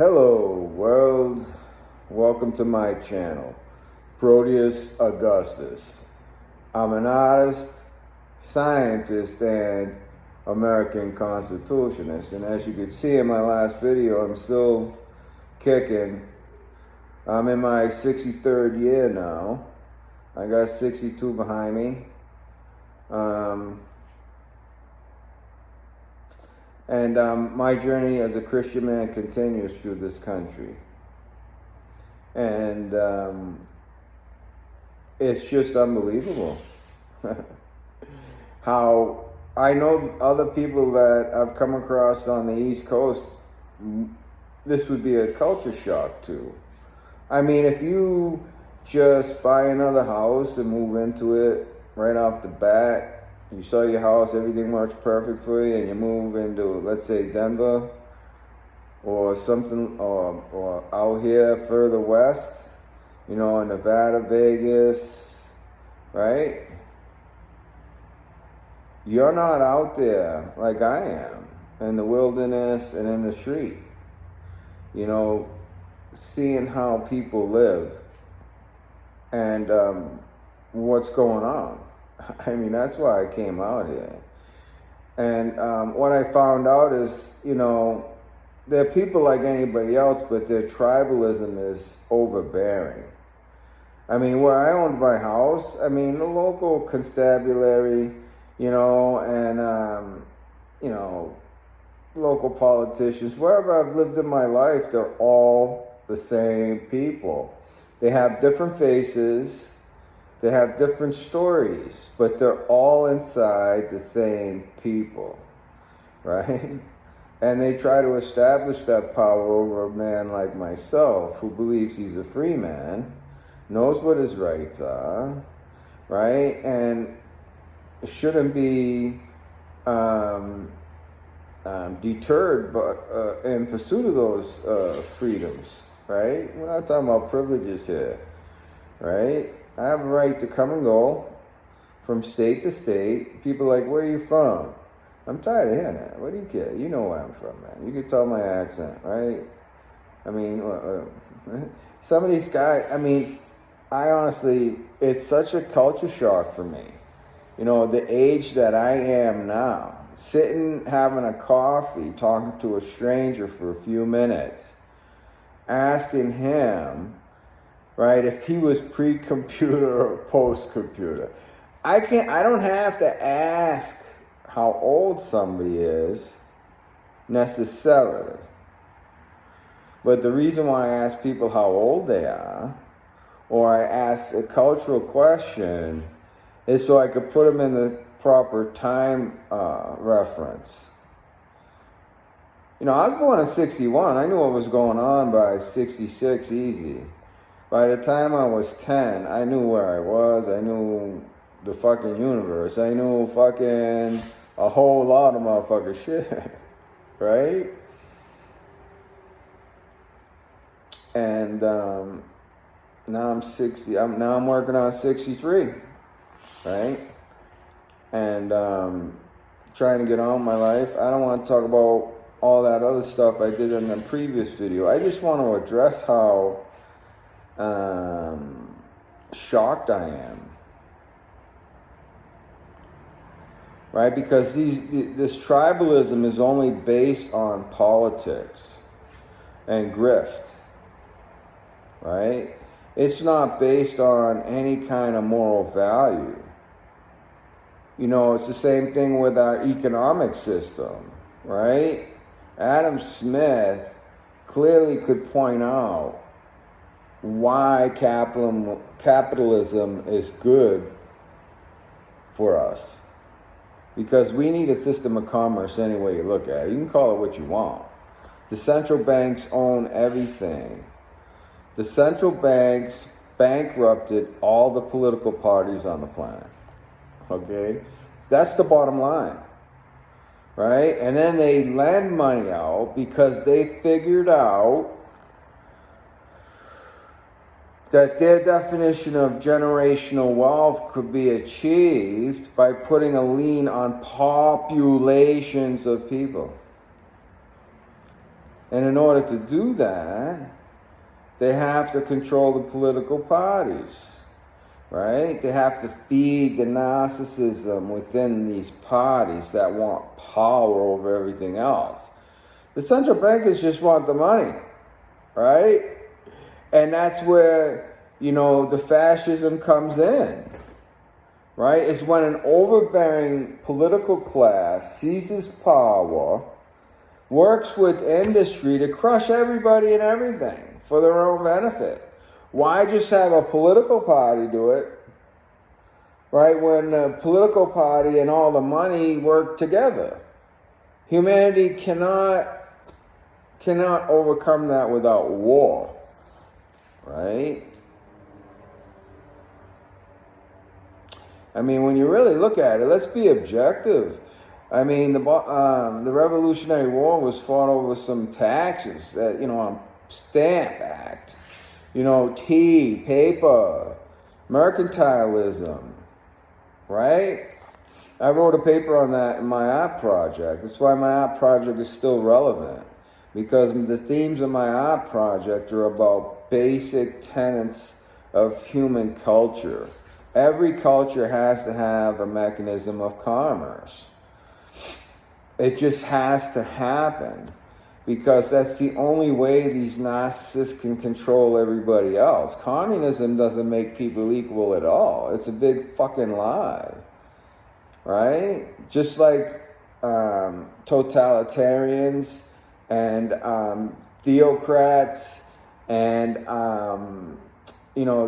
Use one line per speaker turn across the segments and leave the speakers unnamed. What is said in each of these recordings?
Hello world, welcome to my channel, Proteus Augustus. I'm an artist, scientist, and American constitutionalist, and as you could see in my last video, I'm still kicking. I'm in my 63rd year now. I got 62 behind me. My journey as a Christian man continues through this country. And it's just unbelievable how I know other people that I've come across on the East Coast, this would be a culture shock to. I mean, if you just buy another house and move into it right off the bat, you sell your house, everything works perfect for you, and you move into, let's say, Denver or something, or out here further west, you know, in Nevada, Vegas, right? You're not out there like I am, in the wilderness and in the street, you know, seeing how people live and what's going on. I mean, that's why I came out here. And what I found out is, you know, they're people like anybody else, but their tribalism is overbearing. I mean, where I owned my house, I mean, the local constabulary, you know, and, you know, local politicians, wherever I've lived in my life, they're all the same people. They have different faces. They have different stories, but they're all inside the same people, right? And they try to establish that power over a man like myself who believes he's a free man, knows what his rights are, right? And shouldn't be deterred in pursuit of those freedoms, right? We're not talking about privileges here, right? I have a right to come and go from state to state. People are like, where are you from? I'm tired of hearing that. What do you care? You know where I'm from, man. You can tell my accent, right? I mean, some of these guys, I mean, I honestly, it's such a culture shock for me. You know, the age that I am now, sitting, having a coffee, talking to a stranger for a few minutes, asking him, right, if he was pre-computer or post-computer. I don't have to ask how old somebody is necessarily. But the reason why I ask people how old they are, or I ask a cultural question, is so I could put them in the proper time reference. You know, I was born in 61. I knew what was going on by 66 easy. By the time I was 10, I knew where I was. I knew the fucking universe. I knew fucking a whole lot of motherfucking shit, right? And now I'm 60. Now I'm working on 63, right? And trying to get on with my life. I don't want to talk about all that other stuff I did in the previous video. I just want to address how shocked I am, right? Because this tribalism is only based on politics and grift, right? It's not based on any kind of moral value. You know, it's the same thing with our economic system, right? Adam Smith clearly could point out why capitalism is good for us. Because we need a system of commerce any way you look at it. You can call it what you want. The central banks own everything. The central banks bankrupted all the political parties on the planet. Okay? That's the bottom line. Right? And then they lend money out because they figured out that their definition of generational wealth could be achieved by putting a lien on populations of people. And in order to do that, they have to control the political parties, right? They have to feed the narcissism within these parties that want power over everything else. The central bankers just want the money, right? And that's where, the fascism comes in, right? It's when an overbearing political class seizes power, works with industry to crush everybody and everything for their own benefit. Why just have a political party do it, right, when the political party and all the money work together? Humanity cannot overcome that without war, right? I mean, when you really look at it, let's be objective. I mean, the Revolutionary War was fought over some taxes that, on Stamp Act, tea, paper, mercantilism, right? I wrote a paper on that in my art project. That's why my art project is still relevant, because the themes of my art project are about basic tenets of human culture. Every culture has to have a mechanism of commerce. It just has to happen, because that's the only way these narcissists can control everybody else. Communism doesn't make people equal at all. It's a big fucking lie, right? Just like totalitarians and theocrats and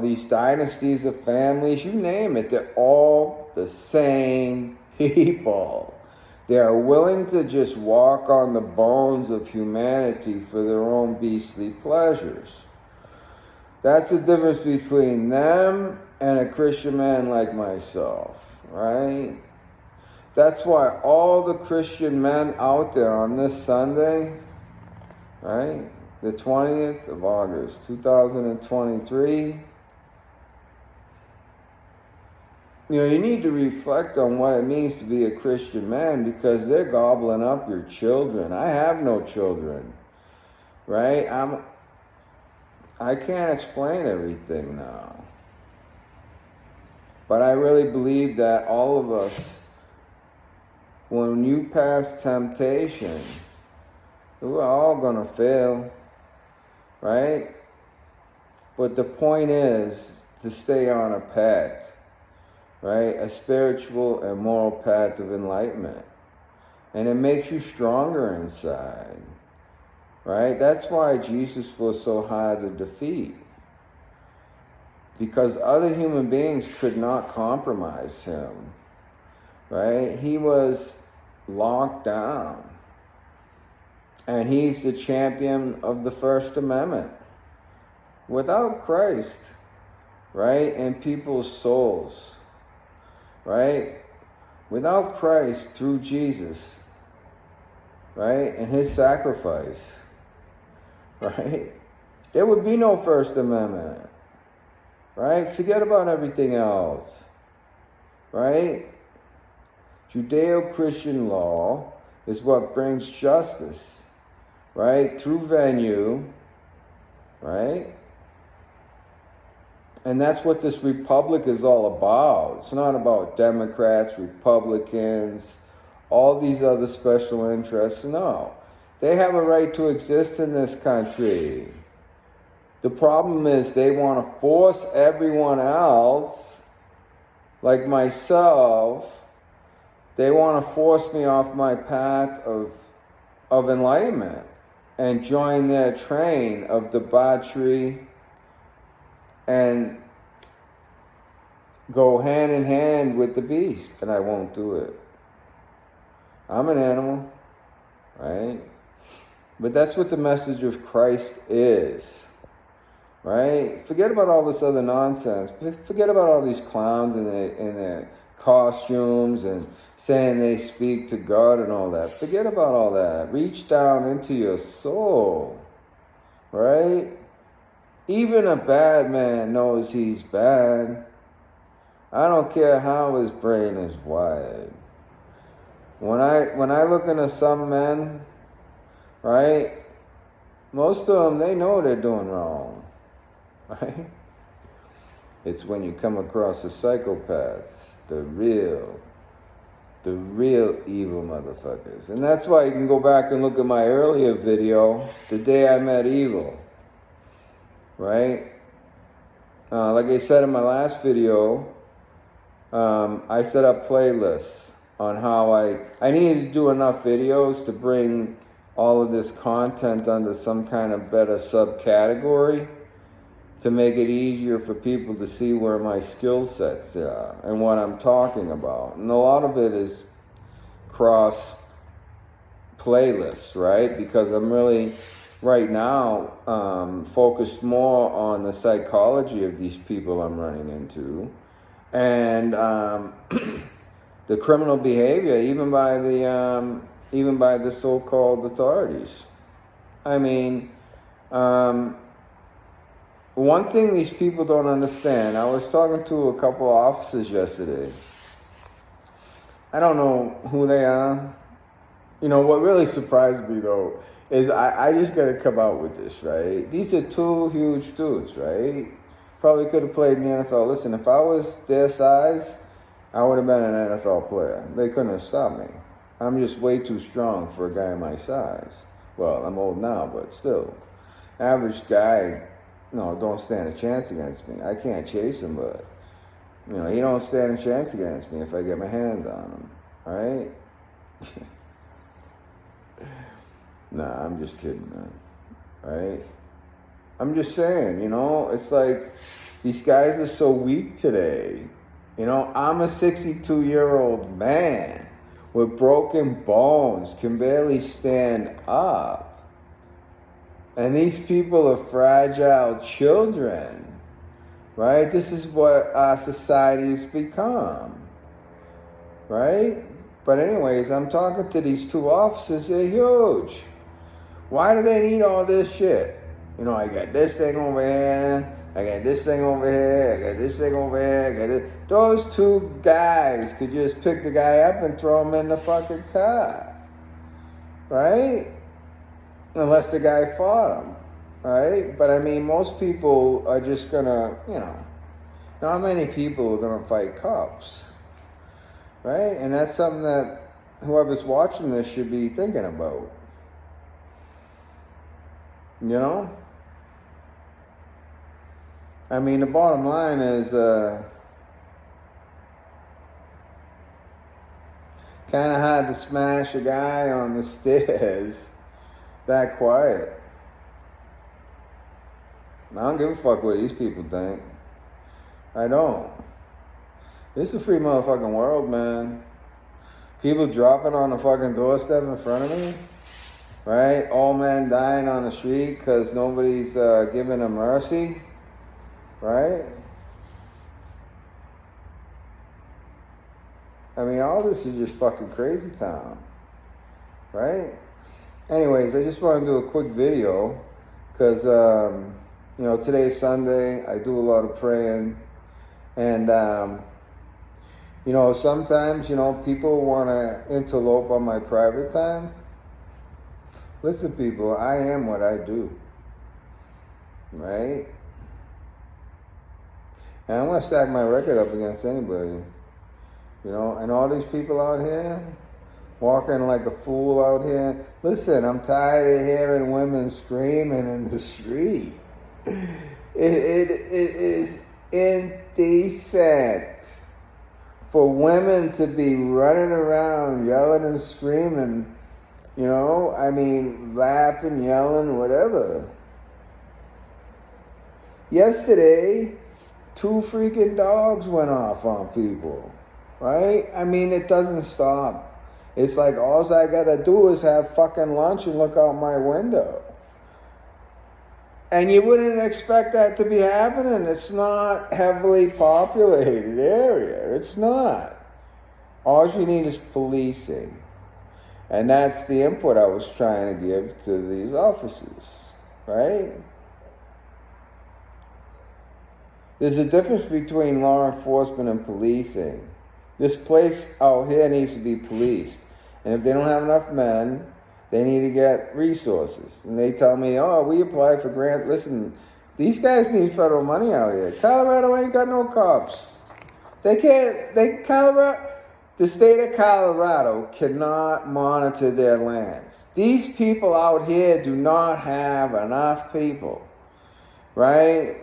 these dynasties of families, you name it, they're all the same people. They are willing to just walk on the bones of humanity for their own beastly pleasures. That's the difference between them and a Christian man like myself, right? That's why all the Christian men out there on this Sunday, right, the 20th of August, 2023, you need to reflect on what it means to be a Christian man, because they're gobbling up your children. I have no children, right? I can't explain everything now. But I really believe that all of us, when you pass temptation, we're all going to fail, right? But the point is to stay on a path, right? A spiritual and moral path of enlightenment. And it makes you stronger inside, right? That's why Jesus was so hard to defeat, because other human beings could not compromise him, right? He was locked down. And he's the champion of the First Amendment. Without Christ, right, in people's souls, right? Without Christ through Jesus, right, and his sacrifice, right, there would be no First Amendment, right? Forget about everything else, right? Judeo-Christian law is what brings justice, right, through venue, right? And that's what this republic is all about. It's not about Democrats, Republicans, all these other special interests. No. They have a right to exist in this country. The problem is they want to force everyone else, like myself, they want to force me off my path of enlightenment and join their train of debauchery and go hand in hand with the beast, and I won't do it. I'm an animal, right? But that's what the message of Christ is, right? Forget about all this other nonsense. Forget about all these clowns in their costumes and saying they speak to God and all that. Forget about all that. Reach down into your soul, right? Even a bad man knows he's bad. I don't care how his brain is wired. When I look into some men, right, Most of them, they know they're doing wrong, right? It's when you come across the psychopaths, the real evil motherfuckers. And that's why you can go back and look at my earlier video, The Day I Met Evil, right? Like I said in my last video, I set up playlists on how I needed to do enough videos to bring all of this content under some kind of better subcategory to make it easier for people to see where my skill sets are and what I'm talking about. And a lot of it is cross playlists, right? Because I'm really, right now, focused more on the psychology of these people I'm running into and the criminal behavior, even by the so-called authorities. I mean, one thing these people don't understand, I was talking to a couple of officers yesterday. I don't know who they are. You know, what really surprised me, though, is I just got to come out with this, right? These are two huge dudes, right? Probably could have played in the NFL. Listen, if I was their size, I would have been an NFL player. They couldn't have stopped me. I'm just way too strong for a guy my size. Well, I'm old now, but still. Average guy, no, don't stand a chance against me. I can't chase him, but, you know, he don't stand a chance against me if I get my hands on him, right? Nah, I'm just kidding, man, right? I'm just saying, you know, it's like these guys are so weak today. You know, I'm a 62-year-old man with broken bones, can barely stand up. And these people are fragile children, right? This is what our society's become, right? But anyways, I'm talking to these two officers, they're huge. Why do they need all this shit? You know, I got this thing over here, I got this thing over here, I got this thing over here, I got this. Those two guys could just pick the guy up and throw him in the fucking car, right? Unless the guy fought him, right? But I mean, most people are just gonna, you know, not many people are gonna fight cops, right? And that's something that whoever's watching this should be thinking about, you know? I mean, the bottom line is, kind of hard to smash a guy on the stairs that quiet. I don't give a fuck what these people think. I don't. This is a free motherfucking world, man. People dropping on the fucking doorstep in front of me, right? All men dying on the street because nobody's giving them mercy, right? I mean, all this is just fucking crazy town, right? Anyways, I just want to do a quick video because, you know, today's Sunday. I do a lot of praying. And, you know, sometimes, you know, people want to interlope on my private time. Listen, people, I am what I do, right? And I'm going to stack my record up against anybody, you know. And all these people out here, walking like a fool out here. Listen, I'm tired of hearing women screaming in the street. It is indecent for women to be running around yelling and screaming, you know, I mean, laughing, yelling, whatever. Yesterday, 2 freaking dogs went off on people, right? I mean, it doesn't stop. It's like all I gotta do is have fucking lunch and look out my window. And you wouldn't expect that to be happening. It's not heavily populated area. It's not. All you need is policing. And that's the input I was trying to give to these officers, right? There's a difference between law enforcement and policing. This place out here needs to be policed. And if they don't have enough men, They need to get resources. And they tell me, oh, we apply for grant. Listen, these guys need federal money out here. Colorado ain't got no cops. The state of Colorado cannot monitor their lands. These people out here do not have enough people, right,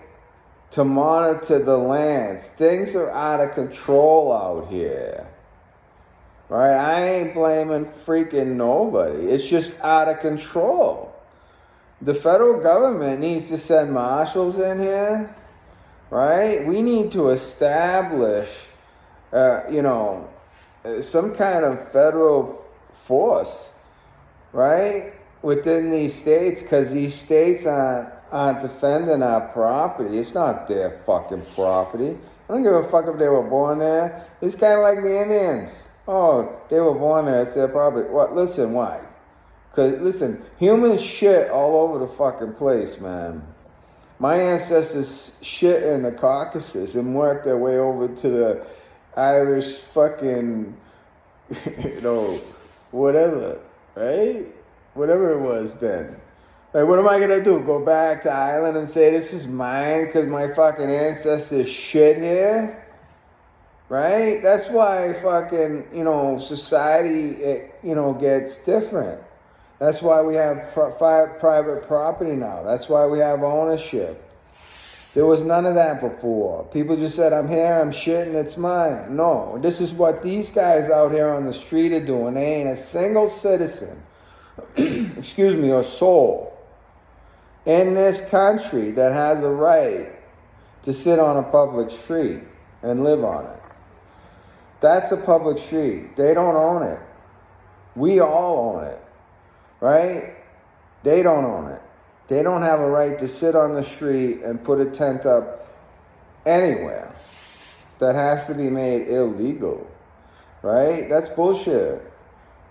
to monitor the lands. Things are out of control out here. Right? I ain't blaming freaking nobody. It's just out of control. The federal government needs to send marshals in here. Right? We need to establish, some kind of federal force, right, within these states, because these states aren't defending our property. It's not their fucking property. I don't give a fuck if they were born there. It's kind of like the Indians. Oh, they were born there, it's their property. What? Listen, why? Because, listen, humans shit all over the fucking place, man. My ancestors shit in the Caucasus and worked their way over to the Irish fucking, whatever, right? Whatever it was then. Like, what am I going to do? Go back to Ireland and say this is mine because my fucking ancestors shit here? Right? That's why fucking, society, gets different. That's why we have private property now. That's why we have ownership. There was none of that before. People just said, I'm here, I'm shitting, it's mine. No, this is what these guys out here on the street are doing. They ain't a single citizen, or soul in this country that has a right to sit on a public street and live on it. That's the public street. They don't own it. We all own it. Right? They don't own it. They don't have a right to sit on the street and put a tent up anywhere. That has to be made illegal. Right? That's bullshit.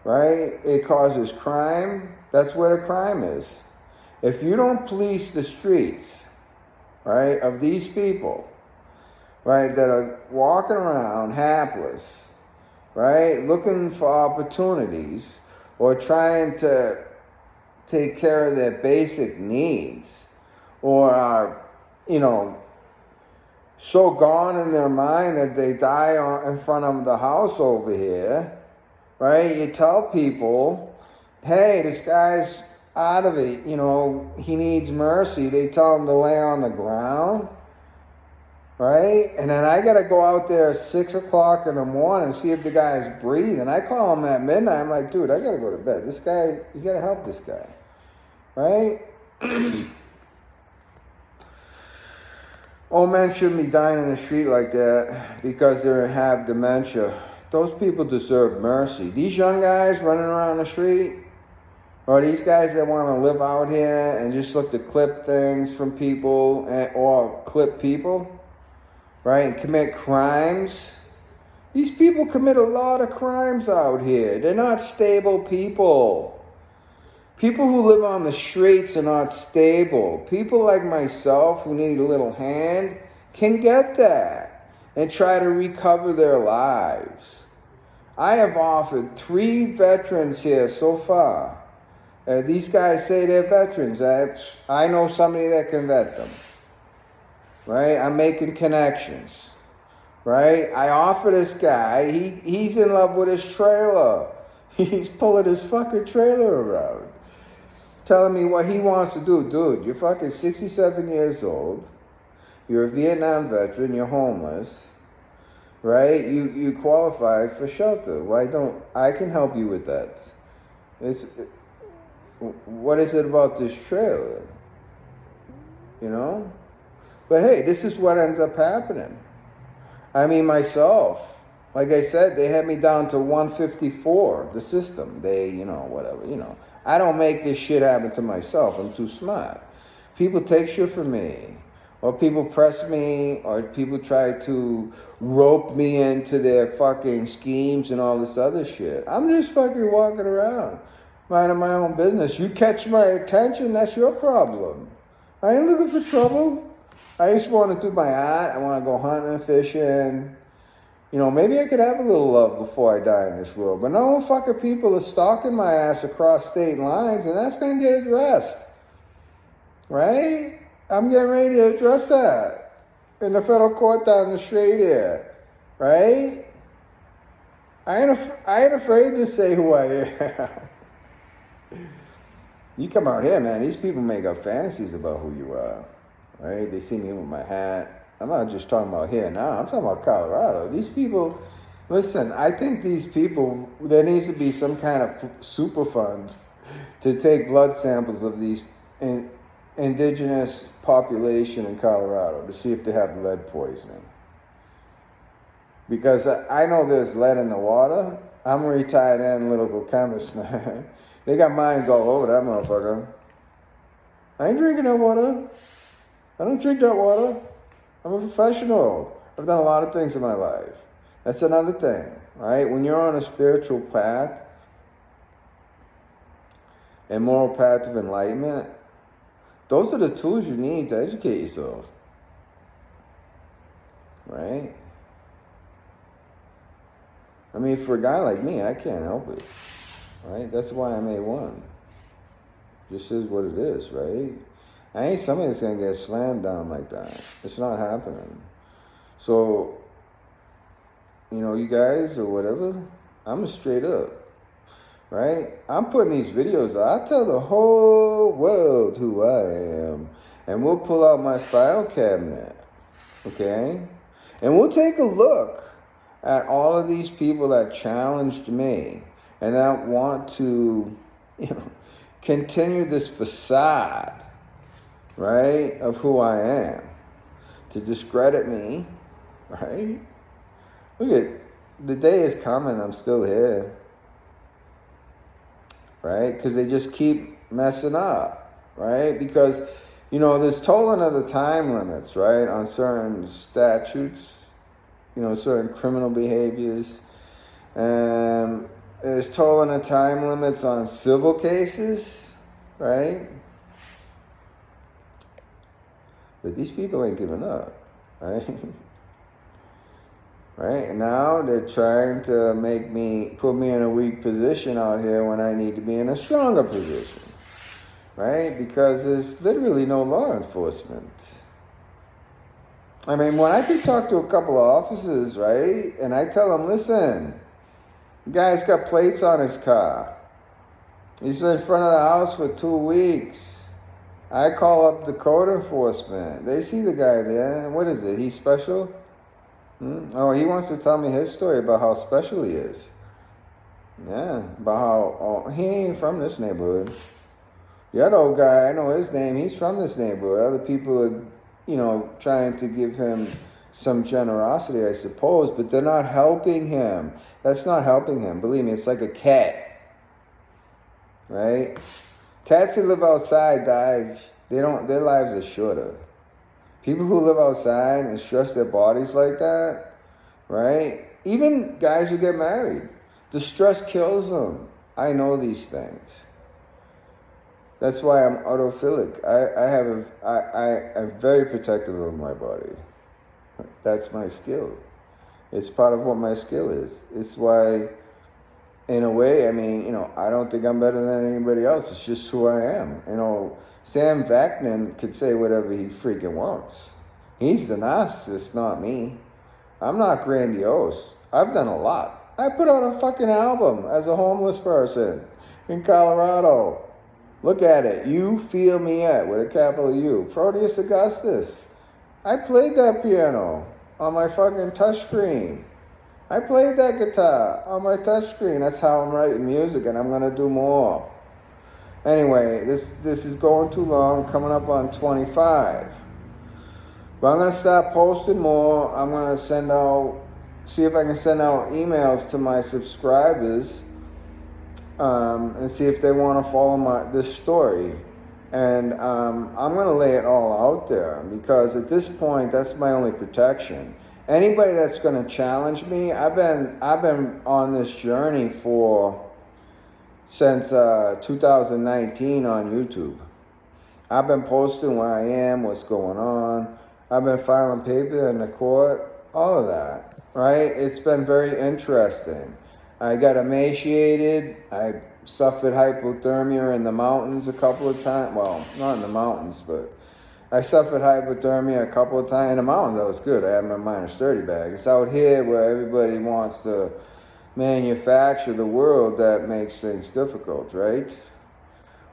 Right? It causes crime. That's where the crime is. If you don't police the streets, right, of these people, right, that are walking around hapless, right, looking for opportunities or trying to take care of their basic needs, or are, so gone in their mind that they die in front of the house over here, right? You tell people, hey, this guy's out of it, he needs mercy. They tell him to lay on the ground. Right? And then I got to go out there at 6 o'clock in the morning and see if the guy's breathing. I call him at midnight. I'm like, dude, I got to go to bed. This guy, you got to help this guy. Right? Old men shouldn't be dying in the street like that because they have dementia. Those people deserve mercy. These young guys running around the street, or these guys that want to live out here and just look to clip things from people or clip people, right, and commit crimes. These people commit a lot of crimes out here. They're not stable people. People who live on the streets are not stable. People like myself who need a little hand can get that and try to recover their lives. I have offered 3 veterans here so far. These guys say they're veterans. I know somebody that can vet them. Right? I'm making connections. Right? I offer this guy, he's in love with his trailer. He's pulling his fucking trailer around. Telling me what he wants to do. Dude, you're fucking 67 years old. You're a Vietnam veteran. You're homeless. Right? You qualify for shelter. Why don't... I can help you with that. What is it about this trailer? But hey, this is what ends up happening. I mean, myself, like I said, they had me down to 154, the system. They, whatever, I don't make this shit happen to myself. I'm too smart. People take shit from me, or people press me, or people try to rope me into their fucking schemes and all this other shit. I'm just fucking walking around, minding my own business. You catch my attention, that's your problem. I ain't looking for trouble. I just want to do my art. I want to go hunting and fishing, Maybe I could have a little love before I die in this world. But no fucking people are stalking my ass across state lines, and that's going to get addressed. Right? I'm getting ready to address that in the federal court down the street here. Right? I ain't afraid to say who I am. You come out here, man, these people make up fantasies about who you are. Right? They see me with my hat. I'm not just talking about here now. I'm talking about Colorado. These people, listen, I think these people, there needs to be some kind of super fund to take blood samples of these indigenous population in Colorado to see if they have lead poisoning. Because I know there's lead in the water. I'm a retired analytical chemist, man. They got mines all over that motherfucker. I ain't drinking that water. I don't drink that water. I'm a professional. I've done a lot of things in my life. That's another thing, right? When you're on a spiritual path, a moral path of enlightenment, those are the tools you need to educate yourself, right? I mean, for a guy like me, I can't help it, right? That's why I'm A1. Just is what it is, right? I ain't somebody that's going to get slammed down like that. It's not happening. So, you guys or whatever, I'm straight up, right? I'm putting these videos out. I tell the whole world who I am. And we'll pull out my file cabinet, okay? And we'll take a look at all of these people that challenged me and that want to, continue this facade, right, of who I am, to discredit me, right? Look at, the day is coming, I'm still here, right? Because they just keep messing up, right? Because, there's tolling of the time limits, right, on certain statutes, certain criminal behaviors, and there's tolling of time limits on civil cases, right? But these people ain't giving up, right? Right? And now they're trying to put me in a weak position out here when I need to be in a stronger position, right? Because there's literally no law enforcement. I mean, when I could talk to a couple of officers, right? And I tell them, listen, the guy's got plates on his car. He's been in front of the house for 2 weeks. I call up the code enforcement. They see the guy there. What is it? He's special? Oh, he wants to tell me his story about how special he is. Yeah, about how he ain't from this neighborhood. The other old guy, I know his name. He's from this neighborhood. Other people are, trying to give him some generosity, I suppose, but they're not helping him. That's not helping him. Believe me, it's like a cat, right? Cats who live outside die. Their lives are shorter. People who live outside and stress their bodies like that, right? Even guys who get married, the stress kills them. I know these things. That's why I'm autophilic. I'm very protective of my body. That's my skill. It's part of what my skill is. It's why, in a way, I mean, I don't think I'm better than anybody else. It's just who I am. Sam Vaknin could say whatever he freaking wants. He's the narcissist, not me. I'm not grandiose. I've done a lot. I put out a fucking album as a homeless person in Colorado. Look at it. You Feel Me At, with a capital U. Proteus Augustus. I played that piano on my fucking touchscreen. I played that guitar on my touchscreen. That's how I'm writing music, and I'm going to do more. Anyway, this is going too long, coming up on 25. But I'm going to start posting more. I'm going to see if I can send out emails to my subscribers and see if they want to follow this story. And I'm going to lay it all out there because at this point, that's my only protection. Anybody that's going to challenge me, I've been on this journey since 2019 on YouTube. I've been posting where I am, what's going on. I've been filing paper in the court, all of that. right? It's been very interesting. I got emaciated. I suffered hypothermia in the mountains a couple of times. Well, not in the mountains, but I suffered hypothermia a couple of times. In the mountains, I was good. I had my -30 bag. It's out here where everybody wants to manufacture the world that makes things difficult, right?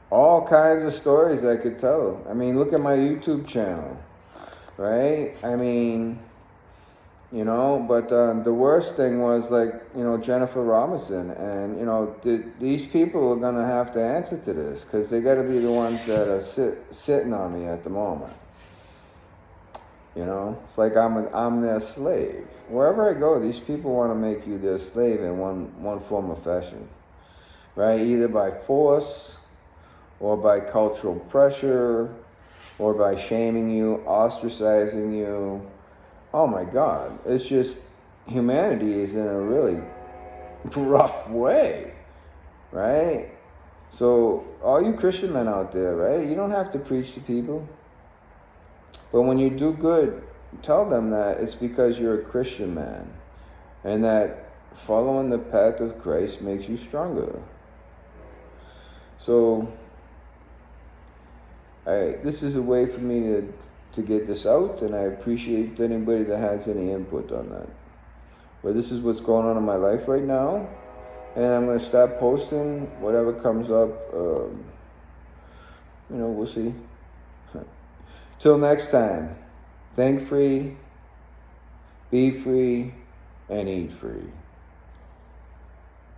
All kinds of stories I could tell. I mean, look at my YouTube channel, right? I mean, but the worst thing was, like, Jennifer Robinson, and these people are gonna have to answer to this, because they got to be the ones that are sitting on me at the moment. It's like I'm their slave. Wherever I go, these people want to make you their slave in one form of fashion, right? Either by force, or by cultural pressure, or by shaming you, ostracizing you. Oh my God, it's just, humanity is in a really rough way, right? So all you Christian men out there, right? You don't have to preach to people. But when you do good, tell them that it's because you're a Christian man, and that following the path of Christ makes you stronger. So this is a way for me to get this out, and I appreciate anybody that has any input on that. But this is what's going on in my life right now, and I'm going to start posting whatever comes up. We'll see. Till next time, think free, be free, and eat free.